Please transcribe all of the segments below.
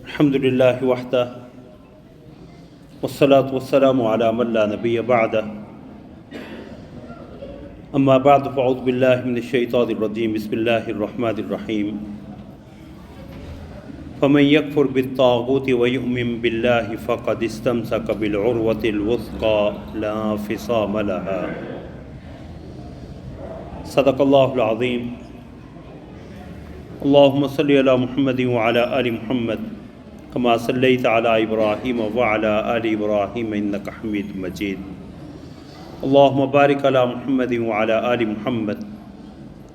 الحمدللہ وحدہ والصلاة والسلام علی من لا نبی بعدہ اما بعد فاعوذ باللہ من الشیطان الرجیم بسم اللہ الرحمن الرحیم فمن یکفر بالطاغوت ویؤمن باللہ فقد استمسک بالعروة الوثقى لا انفصام لها صدق اللہ العظیم اللہم صلی علی محمد وعلی آل محمد کما صلیت علی ابراہیم وعلی آل ابراہیم انک حمید مجید اللہم بارک علی محمد وعلی آل محمد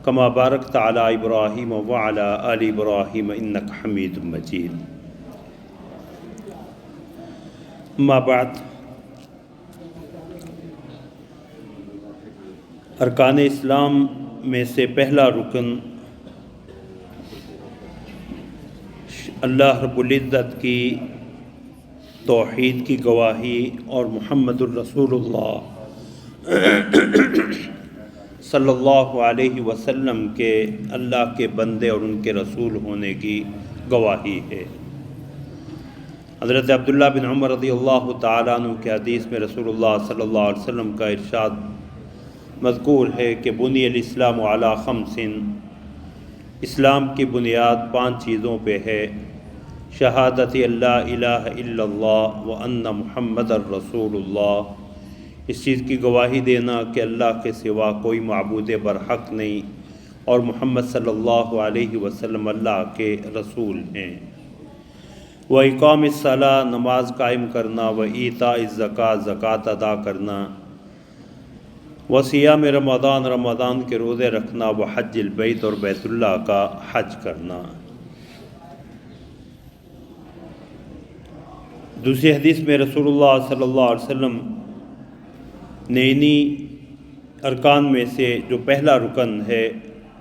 کما بارکت علی ابراہیم وعلی آل ابراہیم انک حمید مجید اما بعد ارکان اسلام میں سے پہلا رکن اللہ رب العزت کی توحید کی گواہی اور محمد الرسول اللہ صلی اللہ علیہ وسلم کے اللہ کے بندے اور ان کے رسول ہونے کی گواہی ہے۔ حضرت عبداللہ بن عمر رضی اللہ تعالیٰ عنہ کے حدیث میں رسول اللہ صلی اللہ علیہ وسلم کا ارشاد مذکور ہے کہ بنی الاسلام علی خمس، اسلام کی بنیاد 5 چیزوں پہ ہے: شہادت اللہ الہ الا اللہ وان محمد الرسول اللہ، اس چیز کی گواہی دینا کہ اللہ کے سوا کوئی معبود برحق نہیں اور محمد صلی اللہ علیہ وسلم اللہ کے رسول ہیں، وإقام الصلاۃ، نماز قائم کرنا، وإیتاء الزکوٰۃ، زکوٰۃ ادا کرنا، وصیام رمضان، رمضان کے روزے رکھنا، وحج البیت، اور بیت اللہ کا حج کرنا۔ دوسری حدیث میں رسول اللہ صلی اللہ علیہ وسلم نے انہی ارکان میں سے جو پہلا رکن ہے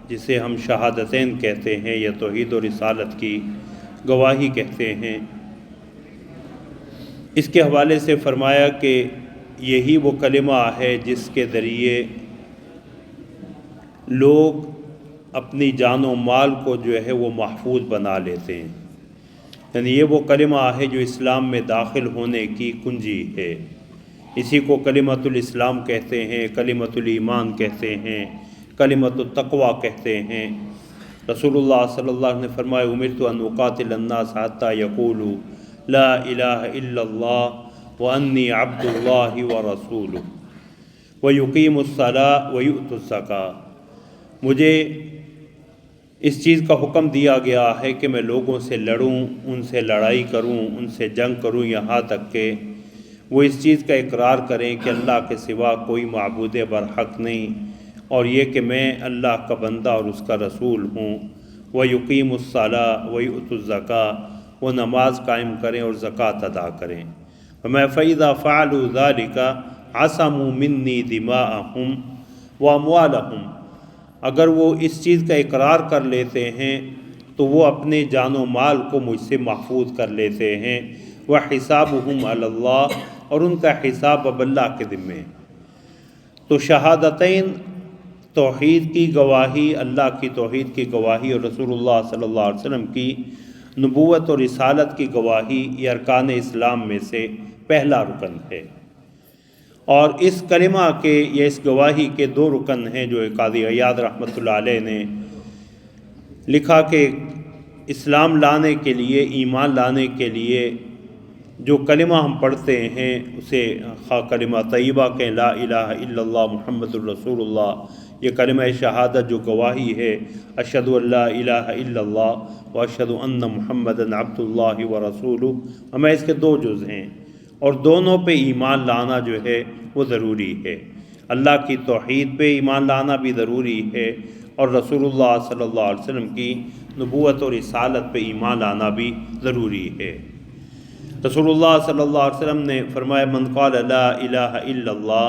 جسے ہم شہادتین کہتے ہیں یا توحید و رسالت کی گواہی کہتے ہیں، اس کے حوالے سے فرمایا کہ یہی وہ کلمہ ہے جس کے ذریعے لوگ اپنی جان و مال کو جو ہے وہ محفوظ بنا لیتے ہیں، یعنی یہ وہ کلمہ ہے جو اسلام میں داخل ہونے کی کنجی ہے۔ اسی کو کلمۃ الاسلام کہتے ہیں، کلمۃ الایمان کہتے ہیں، کلمۃ التقویٰ کہتے ہیں۔ رسول اللہ صلی اللہ علیہ وسلم نے فرمایا امرت ان اقاتل الناس حتی یقولوا لا الہ الا اللہ وانی عبد اللہ ورسولہ ویقیموا الصلاۃ ویؤتوا الزکوٰۃ، مجھے اس چیز کا حکم دیا گیا ہے کہ میں لوگوں سے لڑوں، ان سے لڑائی کروں، ان سے جنگ کروں، یہاں تک کہ وہ اس چیز کا اقرار کریں کہ اللہ کے سوا کوئی معبود برحق نہیں اور یہ کہ میں اللہ کا بندہ اور اس کا رسول ہوں، وَيُقِيمُ الصَّلَاةَ وَيُؤْتُوا الزَّكَاةَ، وہ نماز قائم کریں اور زکوٰۃ ادا کریں۔ وَمَا فَإِذَا فَعَلُوا ذَلِكَ عَصَمُوا مِنِّي دِمَاءَهُمْ وَأَمْوَالَهُمْ، اگر وہ اس چیز کا اقرار کر لیتے ہیں تو وہ اپنے جان و مال کو مجھ سے محفوظ کر لیتے ہیں، وَحِسَابُهُمْ عَلَى اللَّهِ، اور ان کا حساب اب اللہ کے ذمے۔ تو شہادتین، توحید کی گواہی، اللہ کی توحید کی گواہی، اور رسول اللہ صلی اللہ علیہ وسلم کی نبوت اور رسالت کی گواہی، یہ ارکان اسلام میں سے پہلا رکن ہے۔ اور اس کلمہ کے یا اس گواہی کے 2 رکن ہیں جو قاضی عیاض رحمۃ اللہ علیہ نے لکھا کہ اسلام لانے کے لیے، ایمان لانے کے لیے جو کلمہ ہم پڑھتے ہیں اسے کلمہ طیبہ کہیں، لا الہ الا اللہ محمد الرسول اللہ، یہ کلمہ شہادت جو گواہی ہے، اشہد ان لا الہ الا اللہ واشہد ان محمدا عبد اللہ ورسولہ، ہمیں اس کے 2 جز ہیں اور دونوں پہ ایمان لانا جو ہے وہ ضروری ہے۔ اللہ کی توحید پہ ایمان لانا بھی ضروری ہے اور رسول اللہ صلی اللہ علیہ وسلم کی نبوت اور رسالت پہ ایمان لانا بھی ضروری ہے۔ رسول اللہ صلی اللہ علیہ وسلم نے فرمایا من قال لا الہ الا اللہ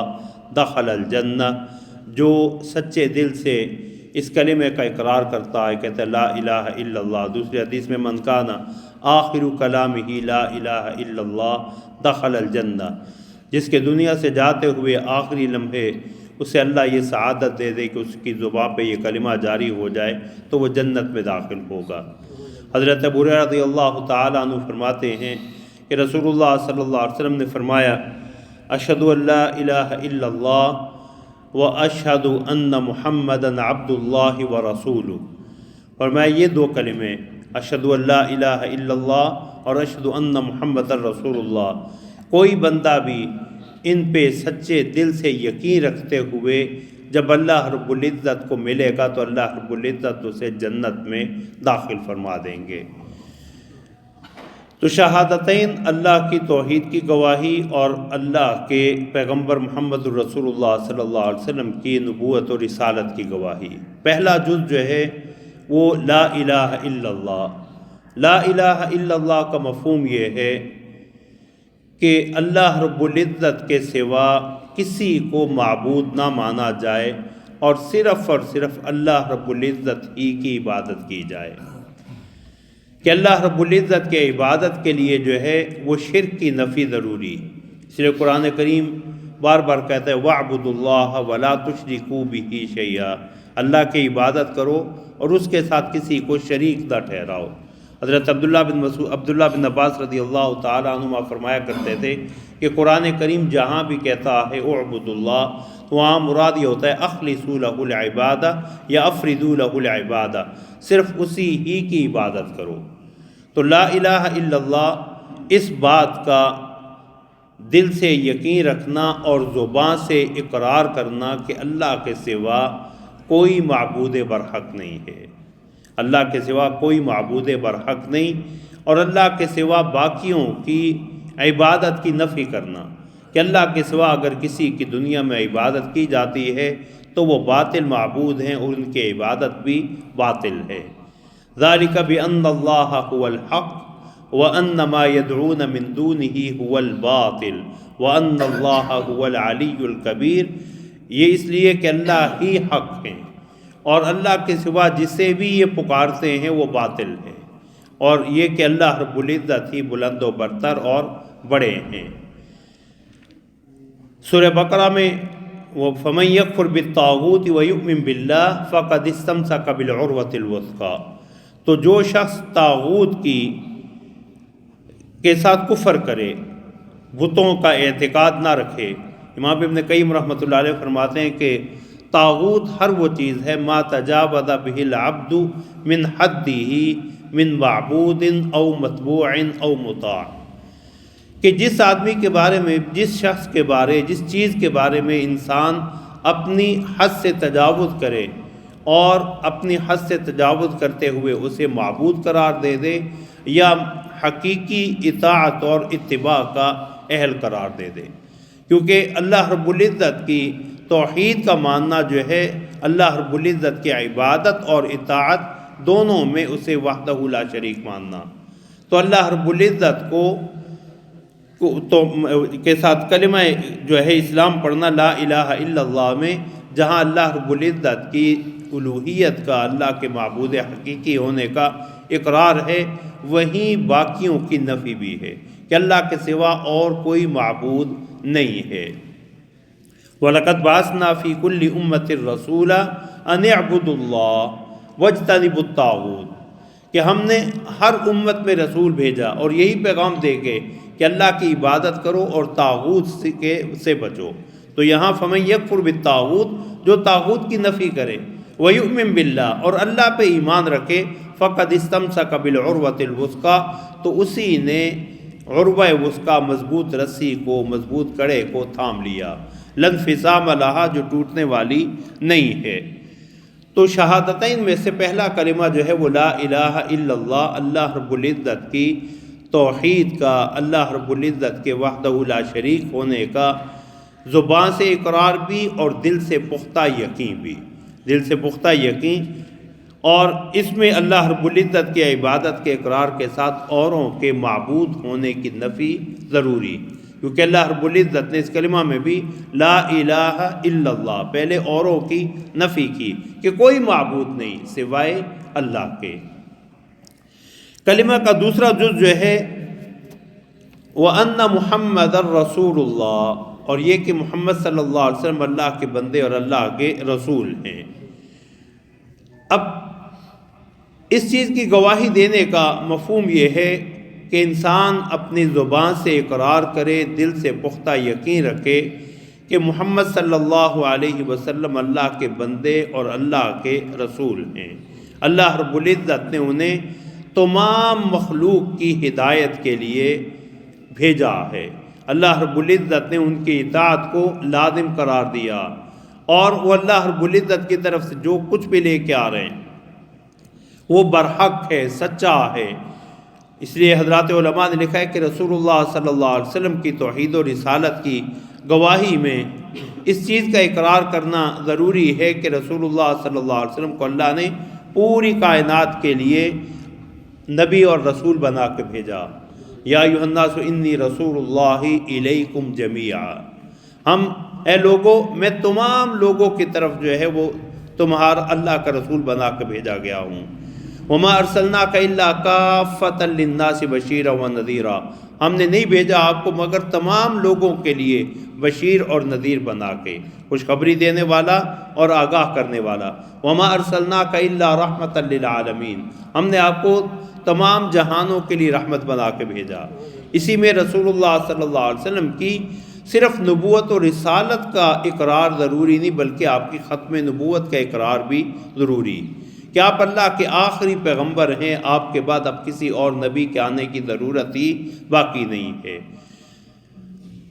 دخل الجنہ، جو سچے دل سے اس کلمے کا اقرار کرتا ہے، کہتا ہے لا الہ الا اللہ۔ دوسری حدیث میں من کان آخر کلامہ لا الہ الا اللہ دخل الجنہ، جس کے دنیا سے جاتے ہوئے آخری لمحے اسے اللہ یہ سعادت دے دے کہ اس کی زبان پہ یہ کلمہ جاری ہو جائے تو وہ جنت میں داخل ہوگا۔ حضرت ابو ہریرہ رضی اللہ تعالیٰ عنہ فرماتے ہیں کہ رسول اللہ صلی اللہ علیہ وسلم نے فرمایا اشہد ان لا الہ الا اللہ و اشہد ان محمدً عبد اللہ و رسولہ، فرمایا یہ دو کلمے اشہد ان لا الہ الا اللہ اور اشہد ان محمد رسول اللہ، کوئی بندہ بھی ان پہ سچے دل سے یقین رکھتے ہوئے جب اللہ رب العزت کو ملے گا تو اللہ رب العزت اسے جنت میں داخل فرما دیں گے۔ تو شہادتین اللہ کی توحید کی گواہی اور اللہ کے پیغمبر محمد رسول اللہ صلی اللہ علیہ وسلم کی نبوت اور رسالت کی گواہی۔ پہلا جز جو ہے وہ لا الہ الا اللہ۔ لا الہ الا اللہ کا مفہوم یہ ہے کہ اللہ رب العزت کے سوا کسی کو معبود نہ مانا جائے اور صرف اللہ رب العزت ہی کی عبادت کی جائے، کہ اللہ رب العزت کے عبادت کے لیے جو ہے وہ شرک کی نفی ضروری، اس لیے قرآن کریم بار بار کہتا ہے وَاعْبُدُوا اللَّهَ وَلَا تُشْرِكُوا بِهِ شَيْئًا، اللہ کی عبادت کرو اور اس کے ساتھ کسی کو شریک نہ ٹھہراؤ۔ حضرت عبداللہ بن عباس رضی اللہ تعالیٰ عنہما فرمایا کرتے تھے کہ قرآن کریم جہاں بھی کہتا ہے اعبدوا اللہ تو وہاں مراد یہ ہوتا ہے اخلصوا لہ العبادہ یا افردوا لہ العبادہ، صرف اسی ہی کی عبادت کرو۔ تو لا الہ الا اللہ اس بات کا دل سے یقین رکھنا اور زبان سے اقرار کرنا کہ اللہ کے سوا کوئی معبود برحق نہیں ہے، اللہ کے سوا کوئی معبود برحق نہیں، اور اللہ کے سوا باقیوں کی عبادت کی نفی کرنا کہ اللہ کے سوا اگر کسی کی دنیا میں عبادت کی جاتی ہے تو وہ باطل معبود ہیں اور ان کی عبادت بھی باطل ہے۔ ذالک بأن اللہ هو الحق وأن ما يدعون من دونه هو الباطل وأن اللہ هو العلی الکبیر، یہ اس لیے کہ اللہ ہی حق ہیں اور اللہ کے سوا جسے بھی یہ پکارتے ہیں وہ باطل ہے، اور یہ کہ اللہ رب العزت ہی بلند و برتر اور بڑے ہیں۔ سورہ بقرہ میں فَمَن يَكْفُرْ بِالطَّاغُوتِ وَيُؤْمِن بِاللَّهِ فَقَدِ اسْتَمْسَكَ بِالْعُرْوَةِ الْوُثْقَىٰ، تو جو شخص طاغوت کے ساتھ کفر کرے، بتوں کا اعتقاد نہ رکھے، امام ابن قیم رحمۃ اللہ علیہ فرماتے ہیں کہ طاغوت ہر وہ چیز ہے ما تجاوز به العبد من حدہ من معبود او متبوع او مطاع، کہ جس آدمی کے بارے میں، جس شخص کے بارے، جس چیز کے بارے میں انسان اپنی حد سے تجاوز کرے اور اپنی حد سے تجاوز کرتے ہوئے اسے معبود قرار دے دے یا حقیقی اطاعت اور اتباع کا اہل قرار دے دے، کیونکہ اللہ رب العزت کی توحید کا ماننا جو ہے اللہ رب العزت کی عبادت اور اطاعت دونوں میں اسے وحدہ لا شریک ماننا۔ تو اللہ رب العزت کے ساتھ کلمہ جو ہے اسلام پڑھنا لا الہ الا اللہ میں، جہاں اللہ رب العزت کی الوہیت کا، اللہ کے معبود حقیقی ہونے کا اقرار ہے، وہیں باقیوں کی نفی بھی ہے کہ اللہ کے سوا اور کوئی معبود نہیں ہے۔ وَلَقَدْ بَعَثْنَا فِي كُلِّ أُمَّةٍ رَسُولًا أَنِ اعْبُدُوا اللَّهَ وَاجْتَنِبُوا الطَّاغُوتَ، کہ ہم نے ہر امت میں رسول بھیجا اور یہی پیغام دے کے کہ اللہ کی عبادت کرو اور طاغوت سے بچو۔ تو یہاں فَمَن يَكْفُرْ بِالطَّاغُوتِ، جو طاغوت کی نفی کرے، وَيُؤْمِن بِاللَّهِ، اور اللہ پہ ایمان رکھے، فَقَدِ اسْتَمْسَكَ بِالْعُرْوَةِ الْوُثْقَىٰ، تو اسی نے عروہ وثقیٰ مضبوط رسی کو، مضبوط کڑے کو تھام لیا، لن انفصام لہا، جو ٹوٹنے والی نہیں ہے۔ تو شہادتین میں سے پہلا کلمہ جو ہے وہ لا الہ الا اللہ، اللہ رب العزت کی توحید کا، اللہ رب العزت کے وحدہ لا شریک ہونے کا زبان سے اقرار بھی اور دل سے پختہ یقین بھی، دل سے پختہ یقین، اور اس میں اللہ رب العزت کی عبادت کے اقرار کے ساتھ اوروں کے معبود ہونے کی نفی ضروری، کیونکہ اللہ رب العزت نے اس کلمہ میں بھی لا الہ الا اللہ پہلے اوروں کی نفی کی کہ کوئی معبود نہیں سوائے اللہ کے۔ کلمہ کا دوسرا جز جو ہے وَأَنَّ مُحَمَّدًا رَّسُولُ اللَّهِ، اور یہ کہ محمد صلی اللہ علیہ وسلم اللہ کے بندے اور اللہ کے رسول ہیں۔ اب اس چیز کی گواہی دینے کا مفہوم یہ ہے کہ انسان اپنی زبان سے اقرار کرے، دل سے پختہ یقین رکھے کہ محمد صلی اللہ علیہ وسلم اللہ کے بندے اور اللہ کے رسول ہیں۔ اللہ رب العزت نے انہیں تمام مخلوق کی ہدایت کے لیے بھیجا ہے۔ اللہ رب العزت نے ان کی اطاعت کو لازم قرار دیا، اور وہ اللہ رب العزت کی طرف سے جو کچھ بھی لے کے آ رہے ہیں وہ برحق ہے، سچا ہے۔ اس لیے حضرات علماء نے لکھا ہے کہ رسول اللہ صلی اللہ علیہ وسلم کی توحید و رسالت کی گواہی میں اس چیز کا اقرار کرنا ضروری ہے کہ رسول اللہ صلی اللہ علیہ وسلم کو اللہ نے پوری کائنات کے لیے نبی اور رسول بنا کے بھیجا۔ یا ایھا الناس انی رسول اللہ الیکم جمیعا، اے لوگو میں تمام لوگوں کی طرف جو ہے وہ تمہارا اللہ کا رسول بنا کے بھیجا گیا ہوں۔ وما ارسلناک الا کافۃ للناس بشیرا ونذیرا، ہم نے نہیں بھیجا آپ کو مگر تمام لوگوں کے لیے بشیر اور نذیر بنا کے، خوشخبری دینے والا اور آگاہ کرنے والا۔ وما ارسلناک الا رحمۃ للعالمین، ہم نے آپ کو تمام جہانوں کے لیے رحمت بنا کے بھیجا۔ اسی میں رسول اللہ صلی اللہ علیہ وسلم کی صرف نبوت و رسالت کا اقرار ضروری نہیں، بلکہ آپ کی ختم نبوت کا اقرار بھی ضروری کہ آپ اللہ کے آخری پیغمبر ہیں، آپ کے بعد اب کسی اور نبی کے آنے کی ضرورت ہی باقی نہیں ہے۔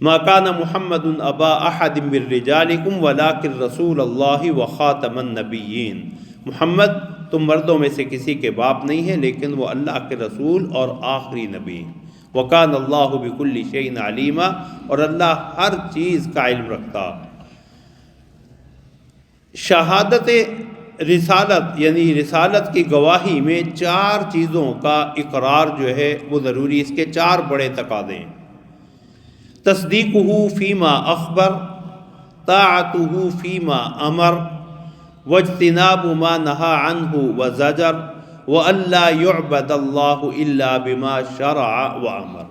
ما کان محمد ابا احد من رجالکم ولکن رسول اللہ وخاتم النبیین، محمد تم مردوں میں سے کسی کے باپ نہیں ہیں لیکن وہ اللہ کے رسول اور آخری نبی۔ وکان اللہ بکل شیء علیما، اور اللہ ہر چیز کا علم رکھتا۔ شہادت رسالت یعنی رسالت کی گواہی میں 4 چیزوں کا اقرار جو ہے وہ ضروری، اس کے 4 بڑے تقاضے ہیں۔ تصدیقہ فیما اخبر، طاعتہ فیما امر، واجتناب ما نہا عنہ وزجر، وَأَلَّا يُعْبَدَ اللَّهُ إِلَّا بِمَا شَرَعَ وَأَمَرَ۔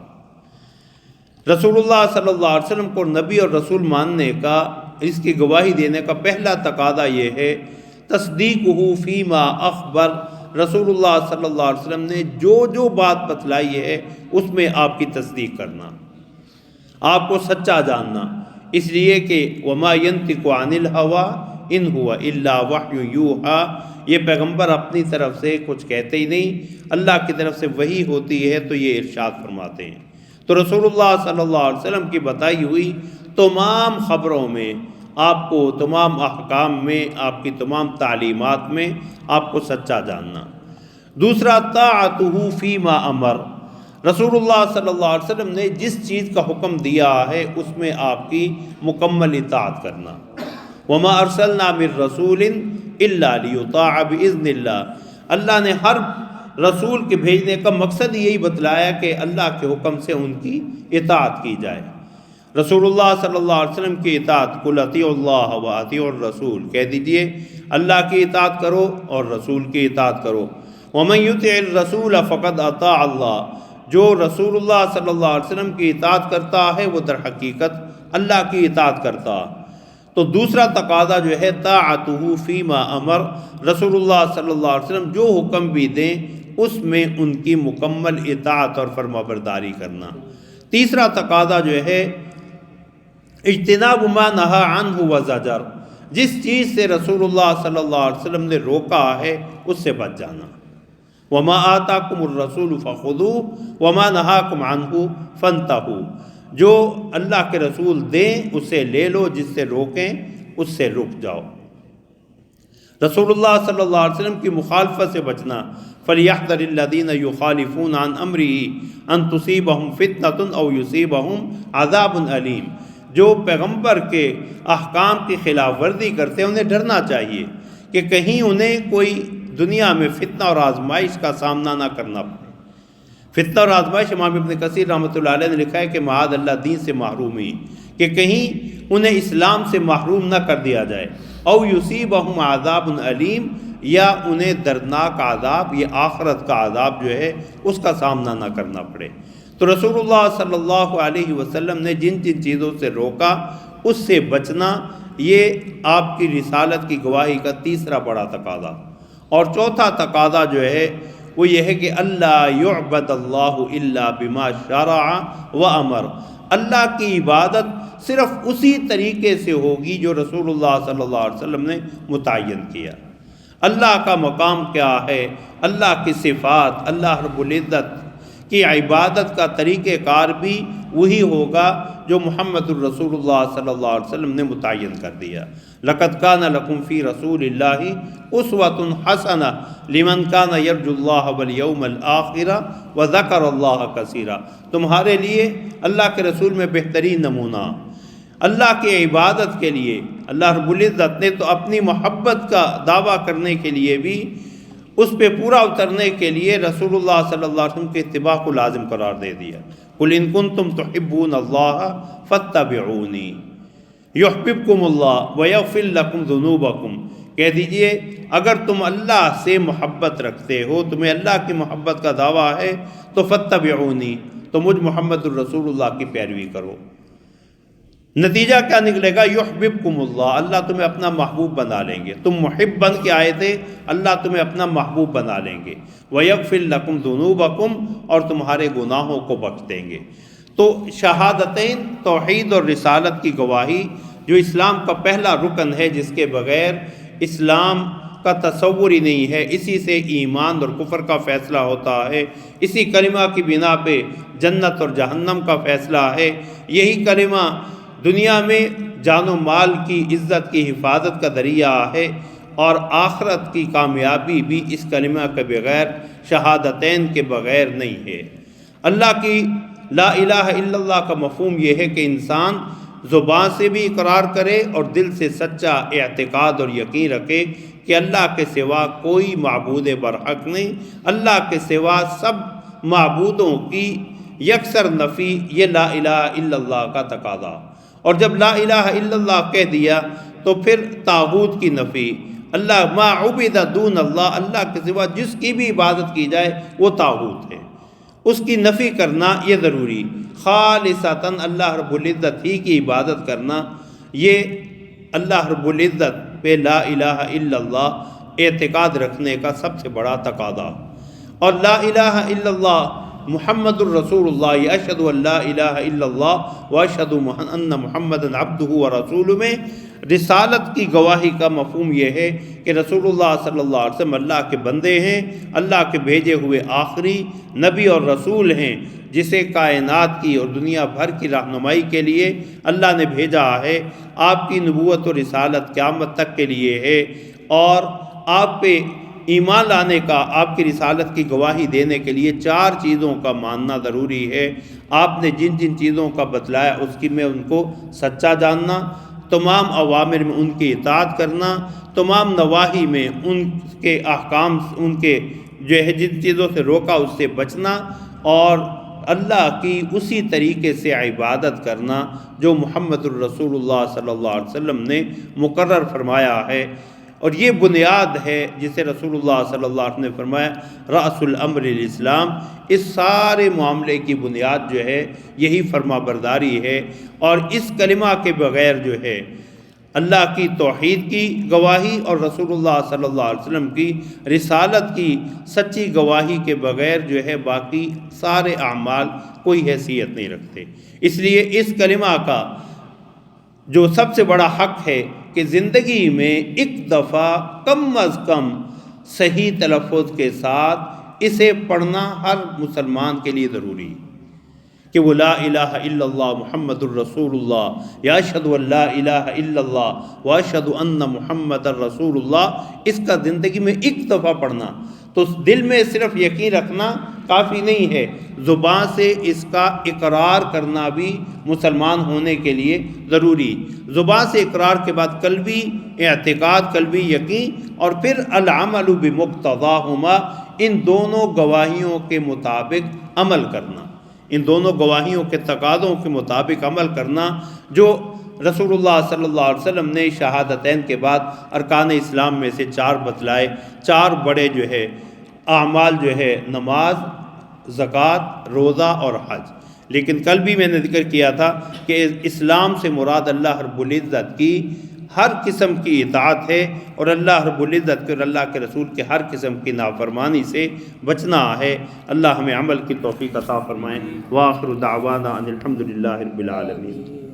رسول اللہ صلی اللہ علیہ وسلم کو نبی اور رسول ماننے کا، اس کی گواہی دینے کا پہلا تقاضا یہ ہے تصدیقہ فیما اخبر، رسول اللہ صلی اللہ علیہ وسلم نے جو بات بتلائی ہے اس میں آپ کی تصدیق کرنا، آپ کو سچا جاننا، اس لیے کہ وما ينطق عن الهوى ان هو الا وحی یوحیٰ، یہ پیغمبر اپنی طرف سے کچھ کہتے ہی نہیں، اللہ کی طرف سے وحی ہوتی ہے تو یہ ارشاد فرماتے ہیں۔ تو رسول اللہ صلی اللہ علیہ وسلم کی بتائی ہوئی تمام خبروں میں آپ کو، تمام احکام میں، آپ کی تمام تعلیمات میں آپ کو سچا جاننا۔ دوسرا طاعتہ فیما امر، رسول اللہ صلی اللہ علیہ وسلم نے جس چیز کا حکم دیا ہے اس میں آپ کی مکمل اطاعت کرنا۔ وما ارسلنا من رسول الا لیطاع باذن اللہ، اللہ نے ہر رسول کے بھیجنے کا مقصد یہی بتلایا کہ اللہ کے حکم سے ان کی اطاعت کی جائے۔ رسول اللہ صلی اللہ علیہ وسلم کی اطاعت، قل اطیعوا اللہ واطیعوا الرسول، کہہ دیجئے اللہ کی اطاعت کرو اور رسول کی اطاعت کرو۔ ومن یطع الرسول فقد اطاع اللہ، جو رسول اللہ صلی اللہ علیہ وسلم کی اطاعت کرتا ہے وہ در حقیقت اللہ کی اطاعت کرتا۔ تو دوسرا تقاضا جو ہے طاعتہ فیما امر، رسول اللہ صلی اللہ علیہ وسلم جو حکم بھی دیں اس میں ان کی مکمل اطاعت اور فرما برداری کرنا۔ تیسرا تقاضا جو ہے اجتناب ما نہا عنہ وزجر، جس چیز سے رسول اللہ صلی اللہ علیہ وسلم نے روکا ہے اس سے بچ جانا۔ وما آتاکم الرسول فخذوہ وما نہاکم عنہ فانتہوا، جو اللہ کے رسول دیں اسے لے لو، جس سے روکیں اس سے رک جاؤ۔ رسول اللہ صلی اللہ علیہ وسلم کی مخالفت سے بچنا۔ فَلْيَحْذَرِ الَّذِينَ يُخَالِفُونَ عَنْ أَمْرِهِ أَن تُصِيبَهُمْ فِتْنَةٌ أَوْ يُصِيبَهُمْ عَذَابٌ أَلِيمٌ، جو پیغمبر کے احکام کی خلاف ورزی کرتے ہیں انہیں ڈرنا چاہیے کہ کہیں انہیں کوئی دنیا میں فتنہ اور آزمائش کا سامنا نہ کرنا پڑے۔ فتنہ اور آزمائش، امام ابن کثیر رحمۃ اللہ علیہ نے لکھا ہے کہ معاذ اللہ دین سے محرومی، کہ کہیں انہیں اسلام سے محروم نہ کر دیا جائے۔ او یصیبہم عذاب علیم، یا انہیں دردناک عذاب، یہ آخرت کا عذاب جو ہے اس کا سامنا نہ کرنا پڑے۔ تو رسول اللہ صلی اللہ علیہ وسلم نے جن جن چیزوں سے روکا اس سے بچنا، یہ آپ کی رسالت کی گواہی کا تیسرا بڑا تقاضا۔ اور چوتھا تقاضا جو ہے وہ یہ ہے کہ اللہ یعبد اللہ الا بما شرع و امر، اللہ کی عبادت صرف اسی طریقے سے ہوگی جو رسول اللہ صلی اللہ علیہ وسلم نے متعین کیا۔ اللہ کا مقام کیا ہے، اللہ کی صفات، اللہ رب العزت کی عبادت کا طریقہ کار بھی وہی ہوگا جو محمد الرسول اللہ صلی اللہ علیہ وسلم نے متعین کر دیا۔ لَقَدْ كَانَ لَكُمْ فِي رَسُولِ اللَّهِ أُسْوَةٌ حَسَنَةٌ لِمَنْ كَانَ يَرْجُو اللَّهَ وَالْيَوْمَ الْآخِرَ وَذَكَرَ اللَّهَ كَثِيرًا، تمہارے لیے اللہ کے رسول میں بہترین نمونہ، اللہ کی عبادت کے لیے اللہ رب العزت نے تو اپنی محبت کا دعویٰ کرنے کے لیے بھی، اس پہ پورا اترنے کے لیے رسول اللہ صلی اللہ علیہ وسلم کے اتباع کو لازم قرار دے دیا۔ قُلْ إِن كُنتُمْ تُحِبُّونَ اللَّهَ فَاتَّبِعُونِي يُحْبِبْكُمُ اللَّهُ وَيَغْفِرْ لَكُمْ ذُنُوبَكُمْ، کہہ دیجئے اگر تم اللہ سے محبت رکھتے ہو، تمہیں اللہ کی محبت کا دعویٰ ہے، تو فَاتَّبِعُونِی، تو مجھ محمد الرسول اللہ کی پیروی کرو۔ نتیجہ کیا نکلے گا؟ یحببکم اللہ، اللہ تمہیں اپنا محبوب بنا لیں گے۔ تم محب بن کے آئے تھے، اللہ تمہیں اپنا محبوب بنا لیں گے۔ وَيَغْفِرْ لَكُمْ ذُنُوبَكُمْ، اور تمہارے گناہوں کو بخش دیں گے۔ تو شہادتین، توحید اور رسالت کی گواہی، جو اسلام کا پہلا رکن ہے جس کے بغیر اسلام کا تصور ہی نہیں ہے، اسی سے ایمان اور کفر کا فیصلہ ہوتا ہے، اسی کلمہ کی بنا پہ جنت اور جہنم کا فیصلہ ہے، یہی کلمہ دنیا میں جان و مال کی عزت کی حفاظت کا ذریعہ ہے، اور آخرت کی کامیابی بھی اس کلمہ کے بغیر، شہادتین کے بغیر نہیں ہے۔ اللہ کی لا الہ الا اللہ کا مفہوم یہ ہے کہ انسان زبان سے بھی اقرار کرے اور دل سے سچا اعتقاد اور یقین رکھے کہ اللہ کے سوا کوئی معبود برحق نہیں، اللہ کے سوا سب معبودوں کی یکسر نفی، یہ لا الہ الا اللہ کا تقاضا۔ اور جب لا الہ الا اللہ کہہ دیا تو پھر طاغوت کی نفی، اللہ ما عبد دون اللہ، اللہ کے سوا جس کی بھی عبادت کی جائے وہ طاغوت ہے، اس کی نفی کرنا یہ ضروری۔ خالصتاً اللہ رب العزت ہی کی عبادت کرنا، یہ اللہ رب العزت پہ لا الہ الا اللہ اعتقاد رکھنے کا سب سے بڑا تقاضا۔ اور لا الہ الا اللہ محمد الرسول اللہ، اشہد ان لا الہ الا اللہ واشہد ان محمدًا عبدہ ورسولہ میں رسالت کی گواہی کا مفہوم یہ ہے کہ رسول اللہ صلی اللہ علیہ وسلم اللہ کے بندے ہیں، اللہ کے بھیجے ہوئے آخری نبی اور رسول ہیں، جسے کائنات کی اور دنیا بھر کی رہنمائی کے لیے اللہ نے بھیجا ہے۔ آپ کی نبوت و رسالت قیامت تک کے لیے ہے، اور آپ پہ ایمان لانے کا، آپ کی رسالت کی گواہی دینے کے لیے 4 چیزوں کا ماننا ضروری ہے۔ آپ نے جن جن چیزوں کا بتلایا اس کی میں ان کو سچا جاننا، تمام اوامر میں ان کی اطاعت کرنا، تمام نواہی میں ان کے احکام، ان کے جو ہے جن چیزوں سے روکا اس سے بچنا، اور اللہ کی اسی طریقے سے عبادت کرنا جو محمد الرسول اللہ صلی اللہ علیہ وسلم نے مقرر فرمایا ہے۔ اور یہ بنیاد ہے جسے رسول اللہ صلی اللہ علیہ وسلم نے فرمایا رأس الامر الاسلام، اس سارے معاملے کی بنیاد جو ہے یہی فرما برداری ہے۔ اور اس کلمہ کے بغیر جو ہے اللہ کی توحید کی گواہی اور رسول اللہ صلی اللہ علیہ وسلم کی رسالت کی سچی گواہی کے بغیر جو ہے باقی سارے اعمال کوئی حیثیت نہیں رکھتے۔ اس لیے اس کلمہ کا جو سب سے بڑا حق ہے کہ زندگی میں ایک دفعہ کم از کم صحیح تلفظ کے ساتھ اسے پڑھنا ہر مسلمان کے لیے ضروری ہے، کہ وہ لا الہ الا اللہ محمد الرسول اللہ، یا اشہد ان لا الہ الا اللہ و اشہد ان محمد الرسول اللہ، اس کا زندگی میں ایک دفعہ پڑھنا۔ تو دل میں صرف یقین رکھنا کافی نہیں ہے، زبان سے اس کا اقرار کرنا بھی مسلمان ہونے کے لیے ضروری۔ زبان سے اقرار کے بعد قلبی اعتقاد، قلبی یقین، اور پھر العمل بمقتضاہما، ان دونوں گواہیوں کے مطابق عمل کرنا، ان دونوں گواہیوں کے تقاضوں کے مطابق عمل کرنا، جو رسول اللہ صلی اللہ علیہ وسلم نے شہادتین کے بعد ارکان اسلام میں سے 4 بتلائے۔ 4 بڑے جو ہے اعمال جو ہے نماز، زکوٰۃ، روزہ اور حج۔ لیکن کل بھی میں نے ذکر کیا تھا کہ اسلام سے مراد اللہ رب العزت کی ہر قسم کی اطاعت ہے، اور اللہ رب العزت کے اور اللہ کے رسول کے ہر قسم کی نافرمانی سے بچنا ہے۔ اللہ ہمیں عمل کی توفیق عطا فرمائیں۔ وآخر دعوانا ان الحمد للہ رب العالمین۔